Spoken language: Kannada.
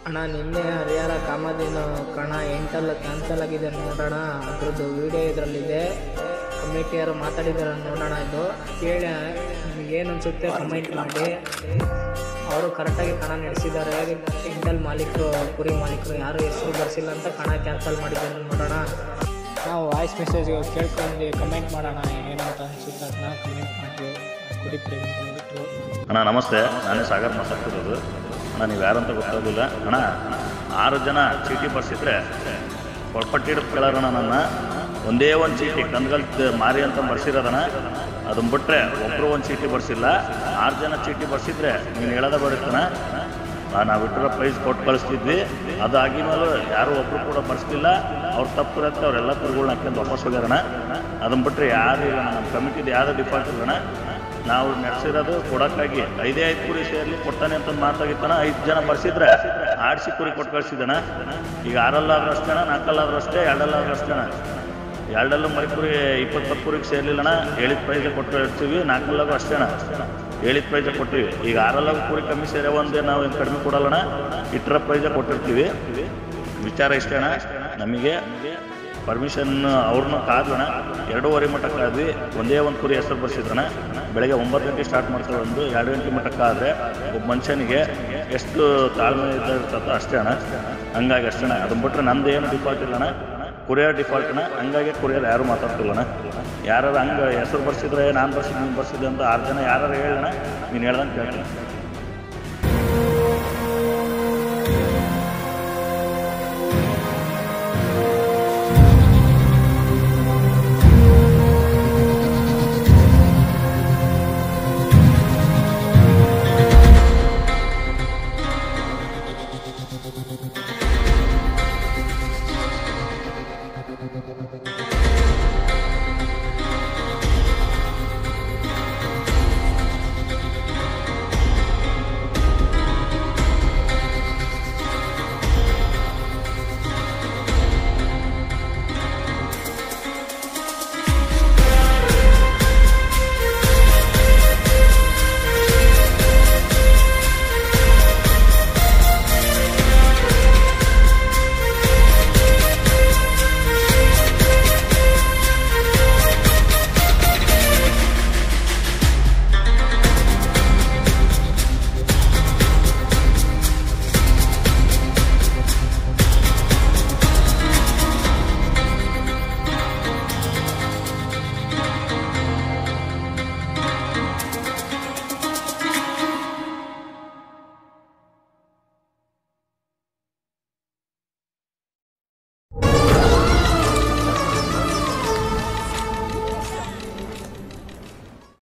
ಅಣ್ಣ ನಿನ್ನೆ ಹರಿಹರ ಕಾಮದಿನ ಕಣ ಎಂಟೆಲ್ಲ ಕ್ಯಾನ್ಸಲ್ ಆಗಿದೆ ನೋಡೋಣ. ಅದ್ರದ್ದು ವಿಡಿಯೋ ಇದರಲ್ಲಿದೆ, ಕಮಿಟಿಯವರು ಮಾತಾಡಿದಾರೆ ನೋಡೋಣ. ಇದು ಕೇಳಿ ನಿಮಗೇನು ಅನಿಸುತ್ತೆ ಕಮೆಂಟ್ ಮಾಡಿ. ಅವರು ಕರೆಕ್ಟಾಗಿ ಕಣ ನಡೆಸಿದ್ದಾರೆ. ಎಂಟಲ್ ಮಾಲೀಕರು ಕುರಿ ಮಾಲೀಕರು ಯಾರು ಹೆಸರು ಬರ್ಸಿಲ್ಲ ಅಂತ ಕಣ ಕ್ಯಾನ್ಸಲ್ ಮಾಡಿದ್ದಾರೆ ನೋಡೋಣ. ನಾವು ವಾಯ್ಸ್ ಮೆಸೇಜ್ ಕೇಳ್ಕೊಂಡು ಕಮೆಂಟ್ ಮಾಡೋಣ, ಏನಂತ ಅನಿಸುತ್ತೆ ಅದನ್ನ ಕಮೆಂಟ್ ಮಾಡಿ. ಕುರಿ ಪ್ರೇಮಿಗಳು ಅಣ್ಣ ನಮಸ್ತೆ, ನಾನೇ ಸಾಗರ್ ಮಾತಾಡ್ತಿರೋದು. ಅಣ್ಣ ನೀವು ಯಾರಂತ ಗೊತ್ತಾಗೋದಿಲ್ಲ ಅಣ್ಣ. 6 ಜನ ಚೀಟಿ ಬರ್ಸಿದ್ರೆ ಕೊಳ್ಪಟ್ಟಿಟ್ಟು ಕೇಳೋಣ. ನನ್ನ ಒಂದೇ ಒಂದು ಚೀಟಿ ಕಂದ್ಗಲ್ ಮಾರಿ ಅಂತ ಬರ್ಸಿರೋದಣ್ಣ. ಅದನ್ನ ಬಿಟ್ಟರೆ ಒಬ್ಬರು ಒಂದು ಚೀಟಿ ಬರ್ಸಿಲ್ಲ. 6 ಜನ ಚೀಟಿ ಬರ್ಸಿದ್ರೆ ನೀನು ಹೇಳೋದ ಬರುತ್ತಣ್ಣ. ನಾವು ಇಟ್ಟಿರೋ ಪ್ರೈಸ್ ಕೊಟ್ಟು ಕಳಿಸ್ತಿದ್ವಿ. ಅದು ಆಗಿದ್ಮೇಲೆ ಯಾರು ಒಬ್ಬರು ಕೂಡ ಬರ್ಸ್ಲಿಲ್ಲ. ಅವ್ರು ತಪ್ಪು ಇರುತ್ತೆ, ಅವರೆಲ್ಲ ಕುರಿಗಳನ್ನ ಹಾಕ್ಯಂದು ವಾಪಸ್ ಹೋಗ್ಯಾರಣ. ಅದನ್ನ ಬಿಟ್ಟರೆ ಯಾರು ಇಲ್ಲ. ನಮ್ಮ ಕಮಿಟಿದು ಯಾವುದೋ ಡಿಫಾಲ್ಟ್ ಇಲ್ಲಣ್ಣ. ನಾವು ನಡೆಸಿರೋದು ಕೊಡೋಕ್ಕಾಗಿ 5 ಕುರಿ ಸೇರಲಿ ಕೊಡ್ತಾನೆ ಅಂತ ಮಾತಾಗಿತ್ತಣ್ಣ. 5 ಜನ ಬರ್ಸಿದ್ರೆ ಆಡಿಸಿ ಕುರಿ ಕೊಟ್ಟು ಕಳಿಸಿದ್ದಣ್ಣ. ಈಗ 6ಅಲ್ಲಾದ್ರೂ ಅಷ್ಟೇಣ, 4ಅಲ್ಲಾದ್ರೂ ಅಷ್ಟೇ, 2ಅಲ್ಲಾದ್ರೂ ಅಷ್ಟೇಣ. 2ಅಲ್ಲೂ ಮರಿ ಕುರಿ 20 ಕುರಿಗೆ ಸೇರ್ಲಿಲ್ಲಣ್ಣ. ಹೇಳಿದ ಪ್ರೈಸೇ ಕೊಟ್ಟು ಇರ್ತೀವಿ. 4ಅಲ್ಲಾಗೂ ಅಷ್ಟೇಣ, ಹೇಳಿದ ಪ್ರೈಸೇ ಕೊಟ್ಟಿವಿ. ಈಗ 6ಅಲ್ಲಾಗೂ ಕುರಿ ಕಮ್ಮಿ ಸೇರೆ ಒಂದೇ ನಾವು ಏನು ಕಡಿಮೆ ಕೊಡಲ್ಲಣ್ಣ. ಇಟ್ಟರ ಪ್ರೈಸೇ ಕೊಟ್ಟಿರ್ತೀವಿ. ವಿಚಾರ ಇಷ್ಟೇಣ. ನಮಗೆ ಪರ್ಮಿಷನ್ ಅವ್ರನ್ನ ಕಾದ್ಲಣ್ಣ. 2:30 ಮಟ್ಟ ಕಾದ್ವಿ. ಒಂದೇ ಒಂದು ಕುರಿ ಹೆಸರು ಬರ್ಸಿದ್ರಣ್ಣ. ಬೆಳಗ್ಗೆ 9 ಗಂಟೆ ಸ್ಟಾರ್ಟ್ ಮಾಡ್ತಾರೆ, 2 ಗಂಟೆ ಮಟ್ಟಕ್ಕಾದರೆ ಒಬ್ಬ ಮನುಷ್ಯನಿಗೆ ಎಷ್ಟು ತಾಳ್ಮೆ ಇರ್ತದೋ ಅಷ್ಟೇ ಅಣ್ಣ. ಹಂಗಾಗಿ ಅಷ್ಟೇಣ. ಅದನ್ನ ಬಿಟ್ಟರೆ ನಮ್ದು ಏನು ಡಿಫಾಲ್ಟ್ ಇಲ್ಲಣ್ಣ, ಕುರಿಯರ್ ಡಿಫಾಲ್ಟ್ನ. ಹಂಗಾಗಿ ಕುರಿಯರ್ ಯಾರು ಮಾತಾಡ್ತಿಲ್ಲಣ್ಣ. ಯಾರು ಹಂಗೆ ಹೆಸರು ಬರ್ಸಿದ್ರೆ ನಾನು ಬರ್ಸಿದ್ದು ನೀನು ಬರ್ಸಿದ್ದೆ ಅಂತ 6 ಜನ ಯಾರು ಹೇಳೋಣ, ನೀನು ಹೇಳ್ದಂಗೆ ಕೇಳ್ತೀನಿ. Thank you.